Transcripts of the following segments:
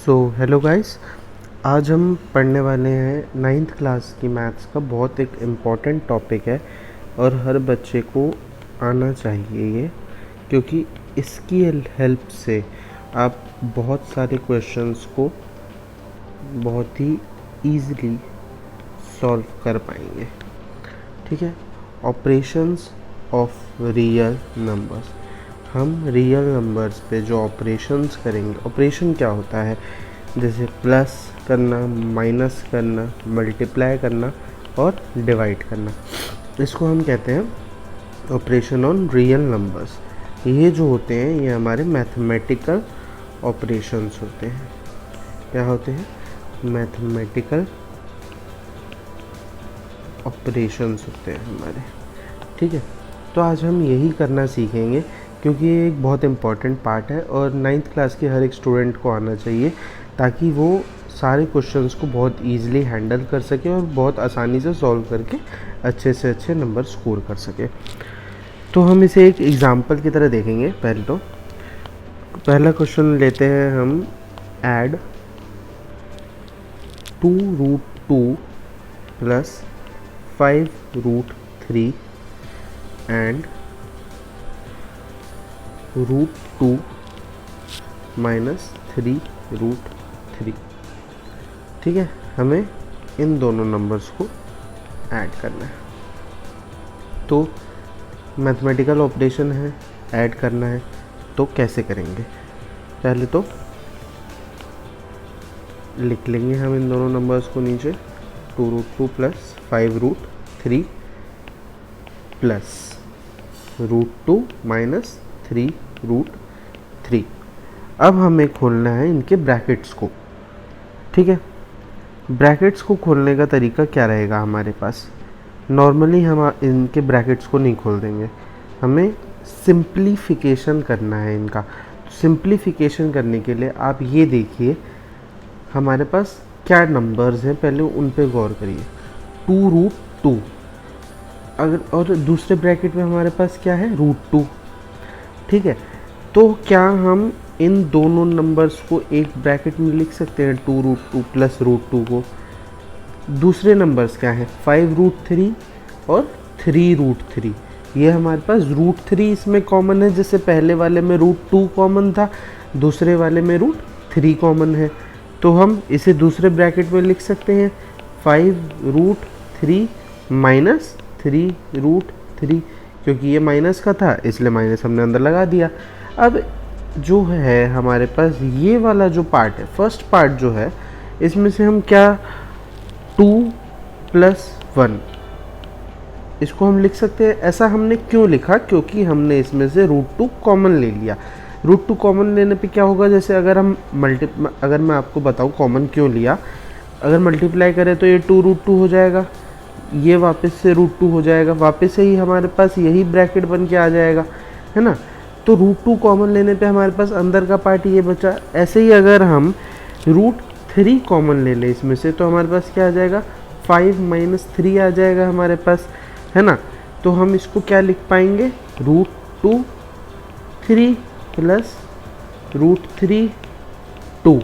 So hello guys, आज हम पढ़ने वाले हैं नाइन्थ क्लास की मैथ्स का बहुत एक इम्पॉर्टेंट टॉपिक है और हर बच्चे को आना चाहिए ये, क्योंकि इसकी हेल्प से आप बहुत सारे क्वेश्चंस को बहुत ही ईज़िली सॉल्व कर पाएंगे। ठीक है, ऑपरेशंस ऑफ रियल नंबर्स। हम रियल नंबर्स पे जो ऑपरेशंस करेंगे, ऑपरेशन क्या होता है, जैसे प्लस करना, माइनस करना, मल्टीप्लाई करना और डिवाइड करना, इसको हम कहते हैं ऑपरेशन ऑन रियल नंबर्स। ये जो होते हैं ये हमारे मैथमेटिकल ऑपरेशंस होते हैं। क्या होते हैं? मैथमेटिकल ऑपरेशंस होते हैं हमारे। ठीक है, तो आज हम यही करना सीखेंगे क्योंकि ये एक बहुत इम्पॉर्टेंट पार्ट है और नाइन्थ क्लास के हर एक स्टूडेंट को आना चाहिए, ताकि वो सारे क्वेश्चंस को बहुत ईजिली हैंडल कर सके और बहुत आसानी से सॉल्व करके अच्छे से अच्छे नंबर स्कोर कर सके। तो हम इसे एक एग्जांपल की तरह देखेंगे। पहला क्वेश्चन लेते हैं हम, ऐड 2√2 प्लस 5√3 एंड √2 माइनस 3√3। ठीक है, हमें इन दोनों नंबर्स को ऐड करना है। तो मैथमेटिकल ऑपरेशन है, ऐड करना है, तो कैसे करेंगे? पहले तो लिख लेंगे हम इन दोनों नंबर्स को नीचे, 2√2 प्लस 5√3 प्लस √2 माइनस 3√3। अब हमें खोलना है इनके ब्रैकेट्स को। ठीक है, ब्रैकेट्स को खोलने का तरीका क्या रहेगा हमारे पास? नॉर्मली हम इनके ब्रैकेट्स को नहीं खोल देंगे, हमें सिंप्लीफिकेशन करना है इनका। सिंप्लीफिकेशन करने के लिए आप ये देखिए हमारे पास क्या नंबर्स हैं, पहले उन पे गौर करिए। 2√2, अगर और दूसरे ब्रैकेट में हमारे पास क्या है? √2। ठीक है, तो क्या हम इन दोनों नंबर्स को एक ब्रैकेट में लिख सकते हैं, 2√2 प्लस √2 को? दूसरे नंबर्स क्या हैं? 5√3 और 3√3। ये हमारे पास √3 इसमें कॉमन है, जैसे पहले वाले में √2 कॉमन था, दूसरे वाले में √3 कॉमन है। तो हम इसे दूसरे ब्रैकेट में लिख सकते हैं 5√3 माइनस 3√3, क्योंकि ये माइनस का था इसलिए माइनस हमने अंदर लगा दिया। अब जो है हमारे पास ये वाला जो पार्ट है, फर्स्ट पार्ट जो है, इसमें से हम क्या 2 + 1 इसको हम लिख सकते हैं। ऐसा हमने क्यों लिखा? क्योंकि हमने इसमें से √2 कॉमन ले लिया। √2 कॉमन लेने पे क्या होगा, जैसे अगर मैं आपको बताऊँ कॉमन क्यों लिया, अगर मल्टीप्लाई करें तो ये 2√2 हो जाएगा, ये वापस से √2 हो जाएगा, वापस से ही हमारे पास यही ब्रैकेट बन के आ जाएगा, है ना। तो √2 कॉमन लेने पे हमारे पास अंदर का पार्ट ये बचा। ऐसे ही अगर हम √3 कॉमन ले लें इसमें से, तो हमारे पास क्या आ जाएगा? 5 - 3 आ जाएगा हमारे पास, है ना। तो हम इसको क्या लिख पाएंगे? √2 3 प्लस √3 2।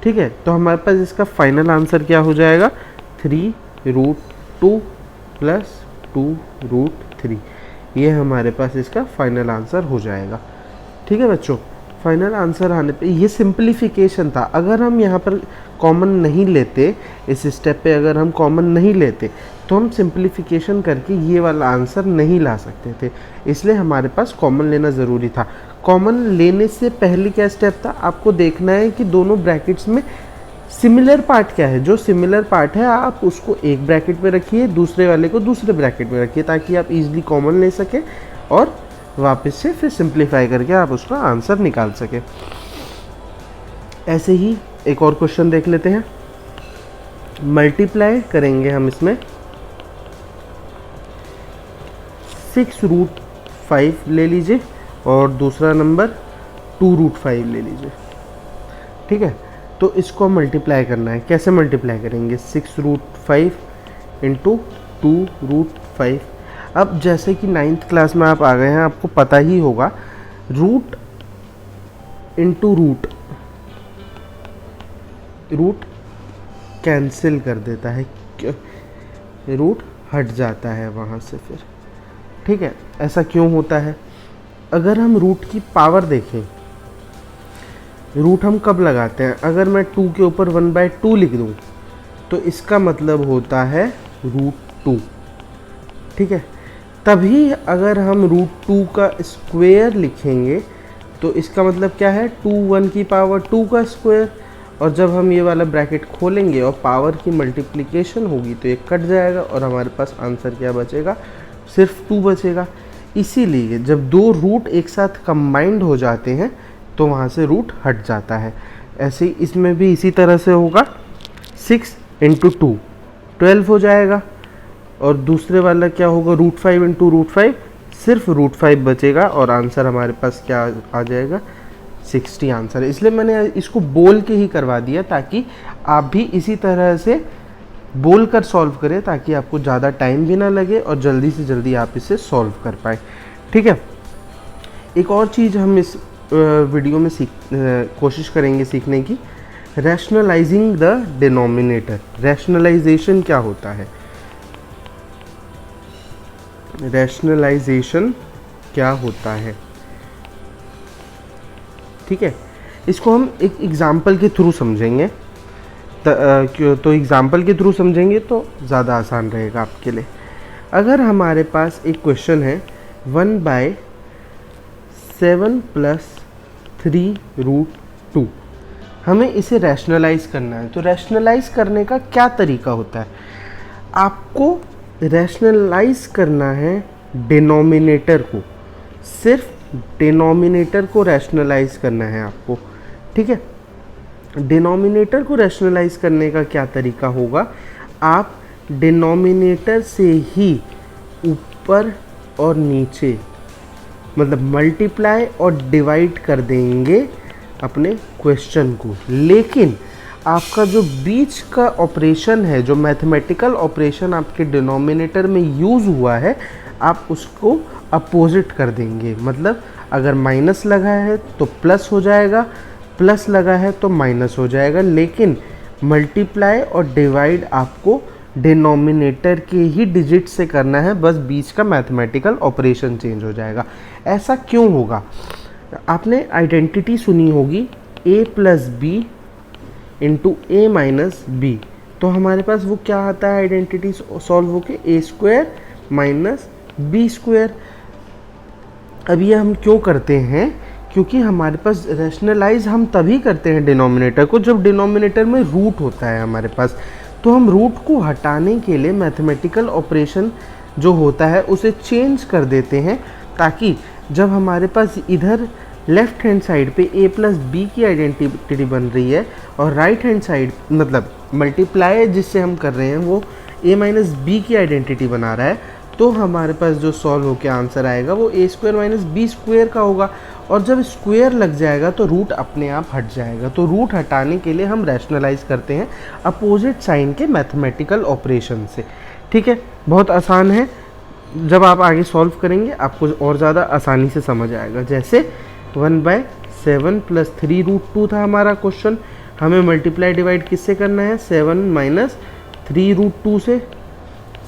ठीक है, तो हमारे पास इसका फाइनल आंसर क्या हो जाएगा? 3√2 प्लस 2√3। ये हमारे पास इसका फाइनल आंसर हो जाएगा। ठीक है बच्चों, फाइनल आंसर आने पे ये सिंप्लीफिकेशन था। अगर हम यहाँ पर कॉमन नहीं लेते, इस स्टेप पे अगर हम कॉमन नहीं लेते, तो हम सिंप्लीफिकेशन करके ये वाला आंसर नहीं ला सकते थे, इसलिए हमारे पास कॉमन लेना ज़रूरी था। कॉमन लेने से पहले क्या स्टेप था? आपको देखना है कि दोनों ब्रैकेट्स में सिमिलर पार्ट क्या है। जो सिमिलर पार्ट है आप उसको एक ब्रैकेट में रखिए, दूसरे वाले को दूसरे ब्रैकेट में रखिए, ताकि आप इजीली कॉमन ले सकें और वापस से फिर सिंप्लीफाई करके आप उसका आंसर निकाल सकें। ऐसे ही एक और क्वेश्चन देख लेते हैं। मल्टीप्लाई करेंगे हम इसमें 6√5 ले लीजिए और दूसरा नंबर 2√5 ले लीजिए। ठीक है, तो इसको मल्टीप्लाई करना है। कैसे मल्टीप्लाई करेंगे? 6√5 इंटू 2√5। अब जैसे कि 9th क्लास में आप आ गए हैं, आपको पता ही होगा root into root root cancel कर देता है, रूट हट जाता है वहाँ से फिर। ठीक है, ऐसा क्यों होता है? अगर हम रूट की पावर देखें, रूट हम कब लगाते हैं? अगर मैं 2 के ऊपर 1/2 लिख दूँ तो इसका मतलब होता है √2। ठीक है, तभी अगर हम √2 का स्क्वायर लिखेंगे तो इसका मतलब क्या है? 2 1 की पावर 2 का स्क्वायर। और जब हम ये वाला ब्रैकेट खोलेंगे और पावर की मल्टीप्लिकेशन होगी तो ये कट जाएगा और हमारे पास आंसर क्या बचेगा? सिर्फ 2 बचेगा। इसीलिए जब दो रूट एक साथ कंबाइंड हो जाते हैं तो वहाँ से रूट हट जाता है। ऐसे ही इसमें भी इसी तरह से होगा, 6 × 2 12 हो जाएगा, और दूसरे वाला क्या होगा? √5 × √5, सिर्फ √5 बचेगा और आंसर हमारे पास क्या आ जाएगा? 60 आंसर है। इसलिए मैंने इसको बोल के ही करवा दिया ताकि आप भी इसी तरह से बोल कर सॉल्व करें, ताकि आपको ज़्यादा टाइम भी ना लगे और जल्दी से जल्दी आप इसे सॉल्व कर पाए। ठीक है, एक और चीज़ हम इस वीडियो में कोशिश करेंगे सीखने की, रैशनलाइजिंग द डिनोमिनेटर। रैशनलाइजेशन क्या होता है? रैशनलाइजेशन क्या होता है? ठीक है, इसको हम एक एग्जाम्पल के थ्रू समझेंगे। तो एग्जाम्पल के थ्रू समझेंगे तो ज़्यादा आसान रहेगा आपके लिए। अगर हमारे पास एक क्वेश्चन है 1/7 + 3√2, हमें इसे रैशनलाइज करना है। तो रैशनलाइज करने का क्या तरीका होता है? आपको रैशनलाइज करना है डिनोमिनेटर को, सिर्फ डिनोमिनेटर को रैशनलाइज करना है आपको। ठीक है, डिनोमिनेटर को रैशनलाइज करने का क्या तरीका होगा? आप डिनोमिनेटर से ही ऊपर और नीचे मतलब मल्टीप्लाई और डिवाइड कर देंगे अपने क्वेश्चन को, लेकिन आपका जो बीच का ऑपरेशन है, जो मैथमेटिकल ऑपरेशन आपके डिनोमिनेटर में यूज़ हुआ है, आप उसको अपोजिट कर देंगे। मतलब अगर माइनस लगा है तो प्लस हो जाएगा, प्लस लगा है तो माइनस हो जाएगा, लेकिन मल्टीप्लाई और डिवाइड आपको डिनोमिनेटर के ही डिजिट से करना है, बस बीच का मैथमेटिकल ऑपरेशन चेंज हो जाएगा। ऐसा क्यों होगा? आपने आइडेंटिटी सुनी होगी a + b × a - b, तो हमारे पास वो क्या आता है आइडेंटिटी सॉल्व होके? a² - b²। अब ये हम क्यों करते हैं? क्योंकि हमारे पास रैशनलाइज हम तभी करते हैं डिनोमिनेटर को जब डिनोमिनेटर में रूट होता है हमारे पास। तो हम रूट को हटाने के लिए मैथमेटिकल ऑपरेशन जो होता है उसे चेंज कर देते हैं, ताकि जब हमारे पास इधर लेफ्ट हैंड साइड पे a + b की आइडेंटिटी बन रही है और राइट हैंड साइड मतलब मल्टीप्लाई जिससे हम कर रहे हैं वो a - b की आइडेंटिटी बना रहा है, तो हमारे पास जो सॉल्व होकर आंसर आएगा वो a² - b² का होगा। और जब स्क्वायर लग जाएगा तो रूट अपने आप हट जाएगा। तो रूट हटाने के लिए हम रैशनलाइज करते हैं अपोजिट साइन के मैथमेटिकल ऑपरेशन से। ठीक है, बहुत आसान है। जब आप आगे सॉल्व करेंगे आपको और ज़्यादा आसानी से समझ आएगा। जैसे 1/7 + 3√2 था हमारा क्वेश्चन, हमें मल्टीप्लाई डिवाइड किससे करना है? 7 - 3√2 से।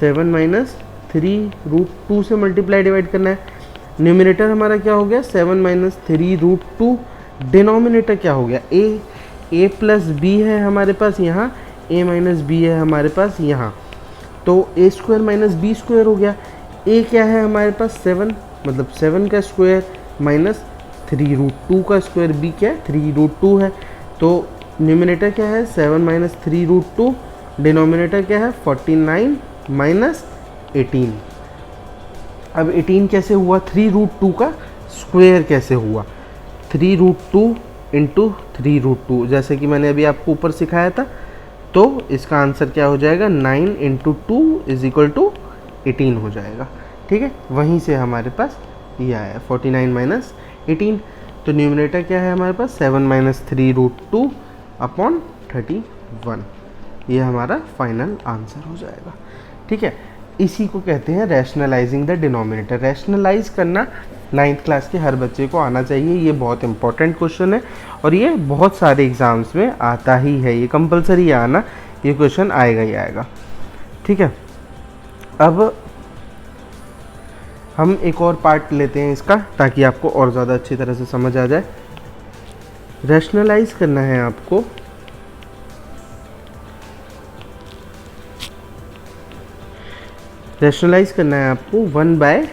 7 - 3√2 से मल्टीप्लाई डिवाइड करना है। न्यूमिनेटर हमारा क्या हो गया? 7 - 3√2। डिनोमिनेटर क्या हो गया? a + b है हमारे पास यहाँ, a - b है हमारे पास यहाँ, तो a² - b² हो गया। a क्या है हमारे पास? 7, मतलब 7 का स्क्वायर माइनस 3√2 का स्क्वायर। b क्या है? 3√2 है। तो न्यूमिनेटर क्या है? 7 - 3√2। डिनोमिनेटर क्या है? 49 - 18। अब 18 कैसे हुआ? 3√2 का स्क्वायर कैसे हुआ? 3√2 × 3√2, जैसे कि मैंने अभी आपको ऊपर सिखाया था। तो इसका आंसर क्या हो जाएगा? 9 × 2 = 18 हो जाएगा। ठीक है, वहीं से हमारे पास ये आया 49 - 18। तो न्यूमिनेटर क्या है हमारे पास? 7 - 3√2 / 31। ये हमारा फाइनल आंसर हो जाएगा। ठीक है, इसी को कहते हैं रैशनलाइजिंग द डिनोमिनेटर। रैशनलाइज करना 9th क्लास के हर बच्चे को आना चाहिए। ये बहुत इंपॉर्टेंट क्वेश्चन है और ये बहुत सारे एग्ज़ाम्स में आता ही है, ये कंपलसरी आना, ये क्वेश्चन आएगा ही आएगा। ठीक है, अब हम एक और पार्ट लेते हैं इसका ताकि आपको और ज़्यादा अच्छी तरह से समझ आ जाए। रैशनलाइज करना है आपको वन बाय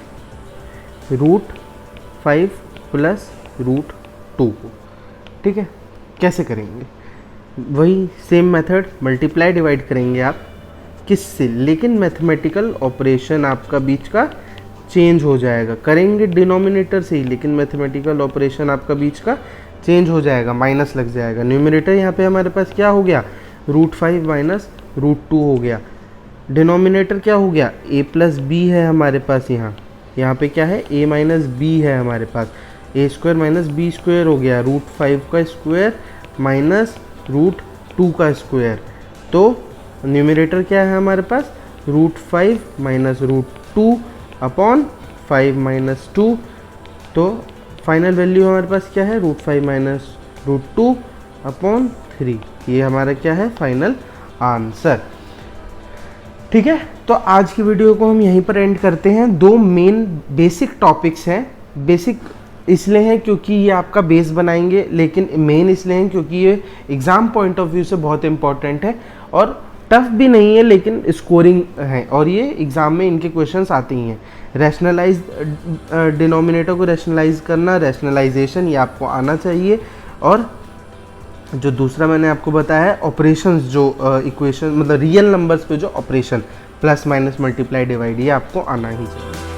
√5 प्लस √2 को। ठीक है, कैसे करेंगे? वही सेम मेथड, मल्टीप्लाई डिवाइड करेंगे आप किससे, लेकिन मैथमेटिकल ऑपरेशन आपका बीच का चेंज हो जाएगा। करेंगे डिनोमिनेटर से ही, लेकिन मैथमेटिकल ऑपरेशन आपका बीच का चेंज हो जाएगा, माइनस लग जाएगा। न्यूमरेटर यहाँ पे हमारे पास क्या हो गया, √5 माइनस √2 हो गया। डिनोमिनेटर क्या हो गया, a प्लस बी है हमारे पास, यहाँ पे क्या है, a माइनस बी है हमारे पास, a² माइनस बी स्क्वायर हो गया, √5 का स्क्वायर माइनस √2 का स्क्वायर। तो न्यूमरेटर क्या है हमारे पास, √5 माइनस √2 अपॉन 5 माइनस 2। तो फाइनल वैल्यू हमारे पास क्या है, √5 माइनस √2 अपॉन 3। ये हमारा क्या है, फाइनल आंसर। ठीक है, तो आज की वीडियो को हम यहीं पर एंड करते हैं। दो मेन बेसिक टॉपिक्स हैं। बेसिक इसलिए हैं क्योंकि ये आपका बेस बनाएंगे, लेकिन मेन इसलिए हैं क्योंकि ये एग्ज़ाम पॉइंट ऑफ व्यू से बहुत इंपॉर्टेंट है और टफ भी नहीं है, लेकिन स्कोरिंग है और ये एग्ज़ाम में इनके क्वेश्चंस आते ही हैं। रैशनलाइज डिनोमिनेटर को रैशनलाइज करना, रैशनलाइजेशन, ये आपको आना चाहिए। और जो दूसरा मैंने आपको बताया है ऑपरेशंस, जो इक्वेशन मतलब रियल नंबर्स पे जो operation plus minus multiply divide, ये आपको आना ही चाहिए।